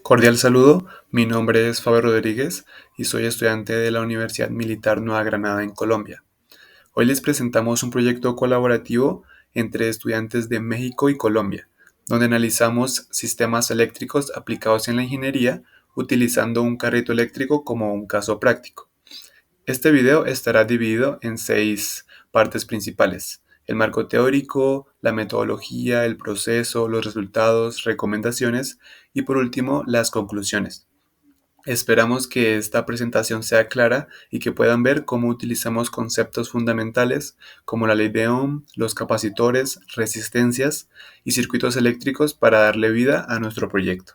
Cordial saludo, mi nombre es Fabio Rodríguez y soy estudiante de la Universidad Militar Nueva Granada en Colombia. Hoy les presentamos un proyecto colaborativo entre estudiantes de México y Colombia, donde analizamos sistemas eléctricos aplicados en la ingeniería utilizando un carrito eléctrico como un caso práctico. Este video estará dividido en 6 partes principales: el marco teórico, la metodología, el proceso, los resultados, recomendaciones y por último las conclusiones. Esperamos que esta presentación sea clara y que puedan ver cómo utilizamos conceptos fundamentales como la ley de Ohm, los capacitores, resistencias y circuitos eléctricos para darle vida a nuestro proyecto.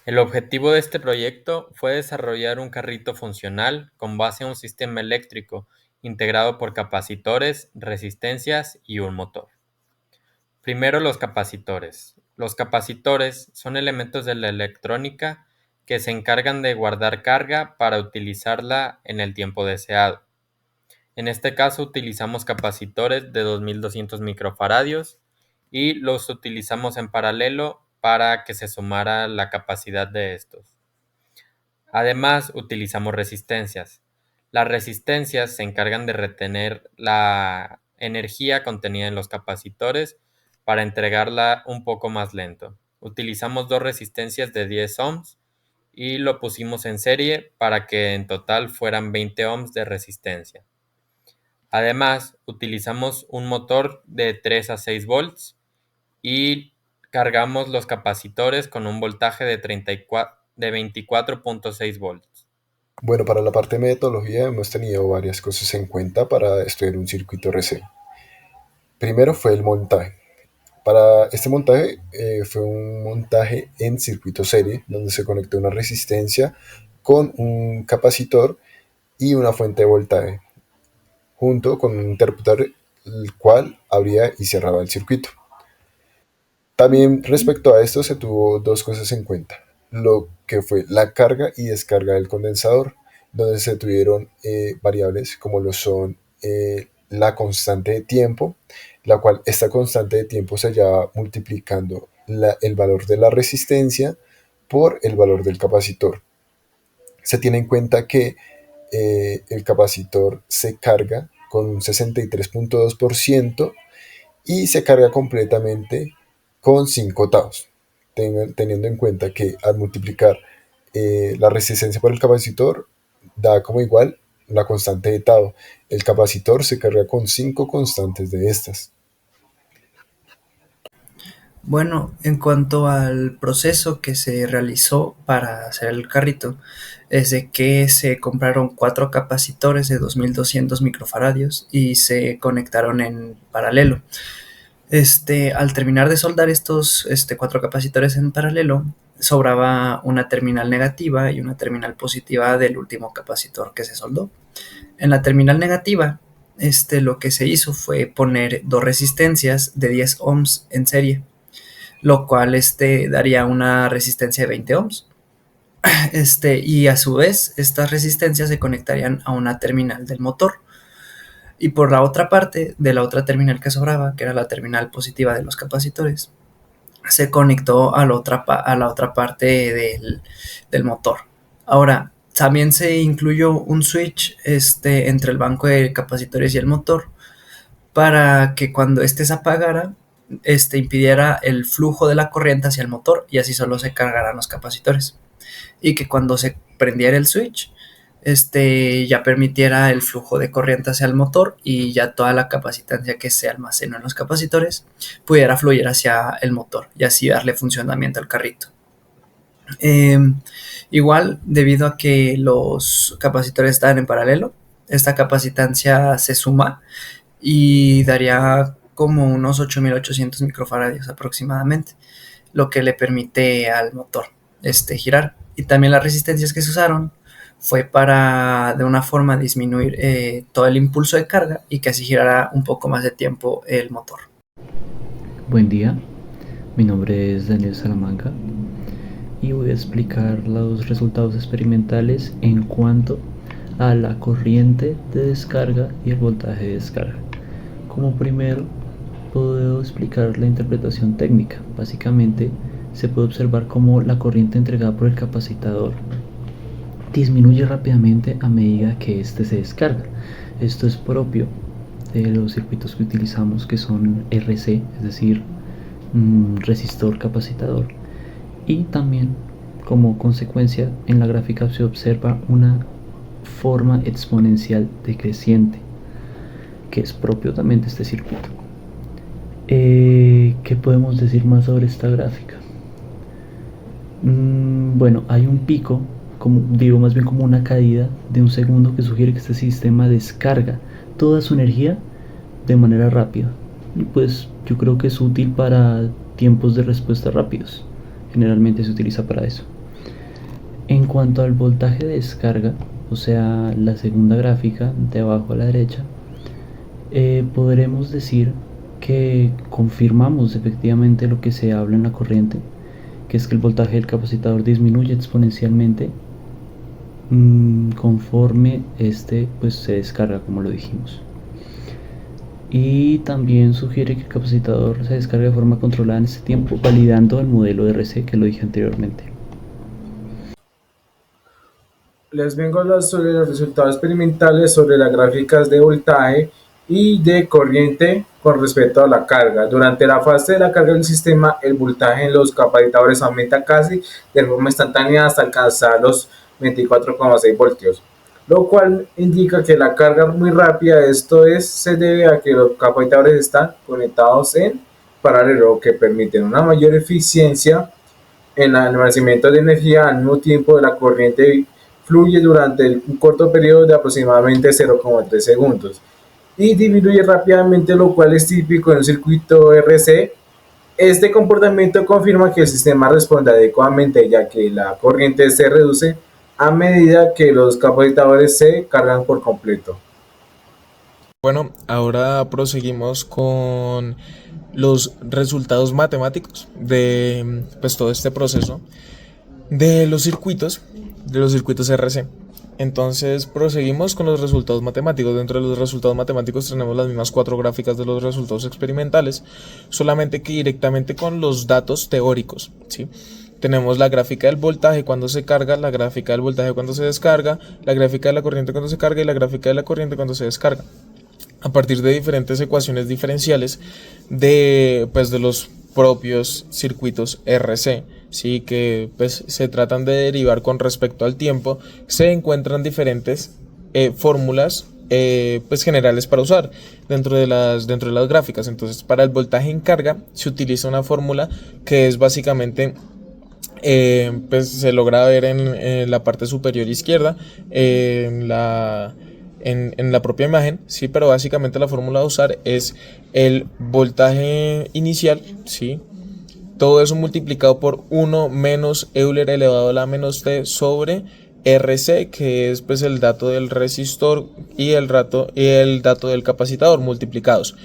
El objetivo de este proyecto fue desarrollar un carrito funcional con base en un sistema eléctrico integrado por capacitores, resistencias y un motor. Primero, los capacitores. Los capacitores son elementos de la electrónica que se encargan de guardar carga para utilizarla en el tiempo deseado. En este caso utilizamos capacitores de 2200 microfaradios y los utilizamos en paralelo para que se sumara la capacidad de estos. Además, utilizamos resistencias. Las resistencias se encargan de retener la energía contenida en los capacitores para entregarla un poco más lento. Utilizamos dos resistencias de 10 ohms y lo pusimos en serie para que en total fueran 20 ohms de resistencia. Además, utilizamos un motor de 3 a 6 volts y cargamos los capacitores con un voltaje de 24.6 volts. Bueno, para la parte de metodología hemos tenido varias cosas en cuenta para estudiar un circuito RC. Primero fue el montaje. Para este montaje fue un montaje en circuito serie, donde se conectó una resistencia con un capacitor y una fuente de voltaje, junto con un interruptor, el cual abría y cerraba el circuito. También respecto a esto se tuvo dos cosas en cuenta: lo que fue la carga y descarga del condensador, donde se tuvieron variables como lo son la constante de tiempo, la cual esta constante de tiempo se hallaba multiplicando el valor de la resistencia por el valor del capacitor. Se tiene en cuenta que el capacitor se carga con un 63.2% y se carga completamente con 5 octavos, teniendo en cuenta que al multiplicar la resistencia por el capacitor da como igual la constante de tau. El capacitor se carga con 5 constantes de estas. Bueno, en cuanto al proceso que se realizó para hacer el carrito, es de que se compraron 4 capacitores de 2200 microfaradios y se conectaron en paralelo. Al terminar de soldar estos 4 capacitores en paralelo, sobraba una terminal negativa y una terminal positiva del último capacitor que se soldó. En la terminal negativa, lo que se hizo fue poner 2 resistencias de 10 ohms en serie, lo cual daría una resistencia de 20 ohms. Y a su vez, estas resistencias se conectarían a una terminal del motor. Y por la otra parte, de la otra terminal que sobraba, que era la terminal positiva de los capacitores, se conectó a la otra parte del motor. Ahora, también se incluyó un switch entre el banco de capacitores y el motor para que cuando se apagara, impidiera el flujo de la corriente hacia el motor y así solo se cargaran los capacitores. Y que cuando se prendiera el switch, ya permitiera el flujo de corriente hacia el motor y ya toda la capacitancia que se almacenó en los capacitores pudiera fluir hacia el motor y así darle funcionamiento al carrito. Igual, debido a que los capacitores están en paralelo, esta capacitancia se suma y daría como unos 8800 microfaradios aproximadamente, lo que le permite al motor girar. Y también las resistencias que se usaron fue para de una forma disminuir todo el impulso de carga y que así girara un poco más de tiempo el motor. Buen día, mi nombre es Daniel Salamanca y voy a explicar los resultados experimentales en cuanto a la corriente de descarga y el voltaje de descarga. Como primero, puedo explicar la interpretación técnica. Básicamente se puede observar cómo la corriente entregada por el capacitador disminuye rápidamente a medida que éste se descarga. Esto es propio de los circuitos que utilizamos, que son RC, es decir, resistor capacitador. Y también, como consecuencia, en la gráfica se observa una forma exponencial decreciente, que es propio también de este circuito. ¿Qué podemos decir más sobre esta gráfica? Bueno, hay un pico, más bien como una caída de un segundo, que sugiere que este sistema descarga toda su energía de manera rápida. Y pues yo creo que es útil para tiempos de respuesta rápidos. Generalmente se utiliza para eso. En cuanto al voltaje de descarga, o sea, la segunda gráfica de abajo a la derecha, podremos decir que confirmamos efectivamente lo que se habla en la corriente, que es que el voltaje del capacitador disminuye exponencialmente conforme pues se descarga, como lo dijimos. Y también sugiere que el capacitador se descarga de forma controlada en este tiempo, validando el modelo de RC que lo dije anteriormente. Les vengo a hablar sobre los resultados experimentales sobre las gráficas de voltaje y de corriente con respecto a la carga. Durante la fase de la carga del sistema, el voltaje en los capacitadores aumenta casi de forma instantánea hasta alcanzar los 24,6 voltios, lo cual indica que la carga muy rápida, se debe a que los capacitadores están conectados en paralelo, que permiten una mayor eficiencia en el almacenamiento de energía. Al mismo tiempo, la corriente fluye durante un corto periodo de aproximadamente 0,3 segundos y disminuye rápidamente, lo cual es típico en un circuito RC. Este comportamiento confirma que el sistema responde adecuadamente, ya que la corriente se reduce a medida que los capacitadores se cargan por completo. Bueno, ahora proseguimos con los resultados matemáticos de pues todo este proceso de los circuitos RC. Entonces proseguimos con los resultados matemáticos. Dentro de los resultados matemáticos tenemos las mismas 4 gráficas de los resultados experimentales, solamente que directamente con los datos teóricos, ¿sí? Tenemos la gráfica del voltaje cuando se carga, la gráfica del voltaje cuando se descarga, la gráfica de la corriente cuando se carga y la gráfica de la corriente cuando se descarga, a partir de diferentes ecuaciones diferenciales de los propios circuitos RC, ¿sí? Que pues se tratan de derivar con respecto al tiempo. Se encuentran diferentes fórmulas pues generales para usar dentro de las gráficas. Entonces, para el voltaje en carga se utiliza una fórmula que es básicamente pues se logra ver en la parte superior izquierda, en la propia imagen, ¿sí? Pero básicamente la fórmula a usar es el voltaje inicial, ¿sí? Todo eso multiplicado por 1 menos Euler elevado a la menos t sobre RC, que es pues el dato del resistor y el dato del capacitador multiplicados.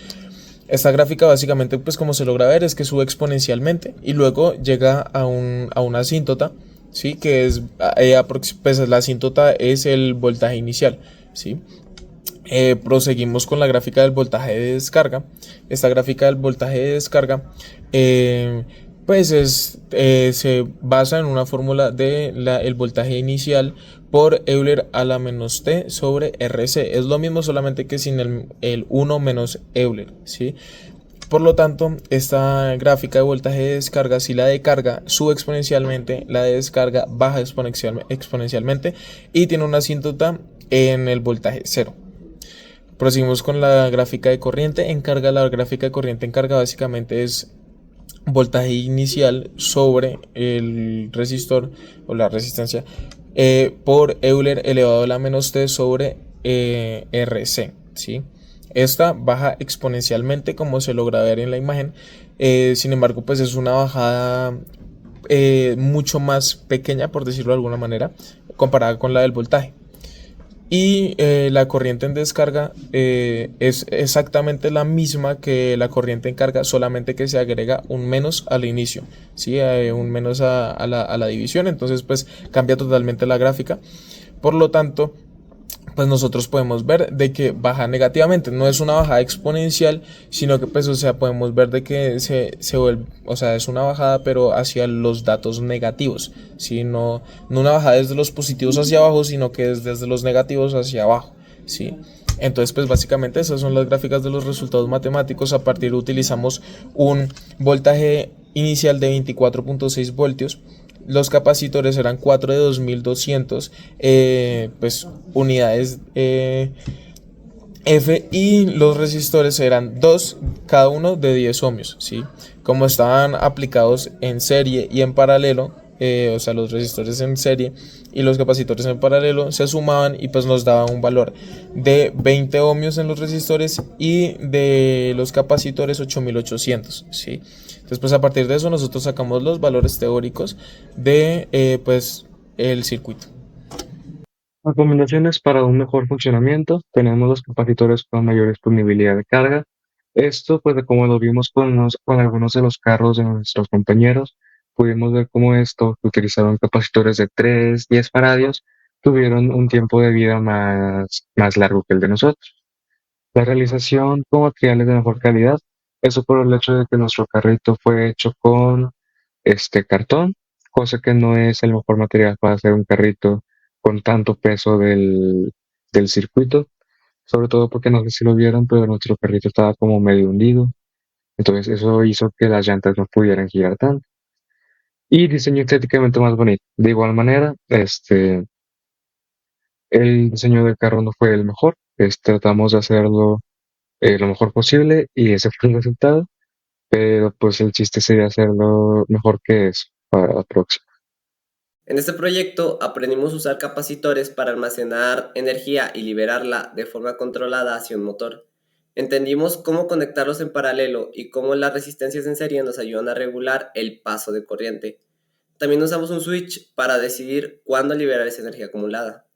Esta gráfica básicamente pues como se logra ver es que sube exponencialmente y luego llega a una asíntota, ¿sí? Que es pues la asíntota es el voltaje inicial, ¿sí? Proseguimos con la gráfica del voltaje de descarga. Esta gráfica del voltaje de descarga se basa en una fórmula de el voltaje inicial por Euler a la menos t sobre RC. Es lo mismo, solamente que sin el 1 menos Euler, ¿sí? Por lo tanto, esta gráfica de voltaje de descarga, si la de carga sube exponencialmente, la de descarga baja exponencialmente y tiene una asíntota en el voltaje 0. Proseguimos con la gráfica de corriente en carga. La gráfica de corriente en carga básicamente es voltaje inicial sobre el resistor o la resistencia por Euler elevado a la menos t sobre RC, ¿sí? Esta baja exponencialmente, como se logra ver en la imagen. Sin embargo, pues es una bajada mucho más pequeña, por decirlo de alguna manera, comparada con la del voltaje. Y la corriente en descarga es exactamente la misma que la corriente en carga, solamente que se agrega un menos al inicio, ¿sí? Un menos a la división. Entonces pues cambia totalmente la gráfica. Por lo tanto, pues nosotros podemos ver de que baja negativamente. No es una bajada exponencial, sino que pues, o sea, podemos ver de que se vuelve, o sea, es una bajada pero hacia los datos negativos, ¿sí? No una bajada desde los positivos hacia abajo, sino que es desde los negativos hacia abajo, ¿sí? Entonces, pues básicamente esas son las gráficas de los resultados matemáticos. A partir utilizamos un voltaje inicial de 24.6 voltios. Los capacitores eran 4 de 2200 pues, unidades F, y los resistores eran 2 cada uno de 10 ohmios, ¿sí? Como estaban aplicados en serie y en paralelo, o sea, los resistores en serie y los capacitores en paralelo se sumaban y pues nos daban un valor de 20 ohmios en los resistores y de los capacitores 8800, ¿sí? Entonces, pues a partir de eso nosotros sacamos los valores teóricos de pues el circuito. Recomendaciones para un mejor funcionamiento. Tenemos los capacitores con mayor disponibilidad de carga. Esto, pues, como lo vimos con algunos de los carros de nuestros compañeros, pudimos ver cómo estos que utilizaban capacitores de 3, 10 faradios, tuvieron un tiempo de vida más largo que el de nosotros. La realización con materiales de mejor calidad. Eso por el hecho de que nuestro carrito fue hecho con este cartón, cosa que no es el mejor material para hacer un carrito con tanto peso del circuito, sobre todo porque no sé si lo vieron, pero nuestro carrito estaba como medio hundido, entonces eso hizo que las llantas no pudieran girar tanto. Y diseño estéticamente más bonito. De igual manera, el diseño del carro no fue el mejor, tratamos de hacerlo lo mejor posible y ese fue el resultado, pero pues el chiste sería hacerlo mejor que eso para la próxima. En este proyecto aprendimos a usar capacitores para almacenar energía y liberarla de forma controlada hacia un motor. Entendimos cómo conectarlos en paralelo y cómo las resistencias en serie nos ayudan a regular el paso de corriente. También usamos un switch para decidir cuándo liberar esa energía acumulada.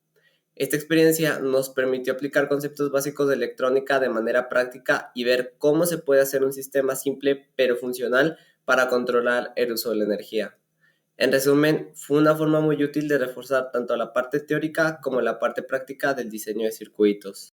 Esta experiencia nos permitió aplicar conceptos básicos de electrónica de manera práctica y ver cómo se puede hacer un sistema simple pero funcional para controlar el uso de la energía. En resumen, fue una forma muy útil de reforzar tanto la parte teórica como la parte práctica del diseño de circuitos.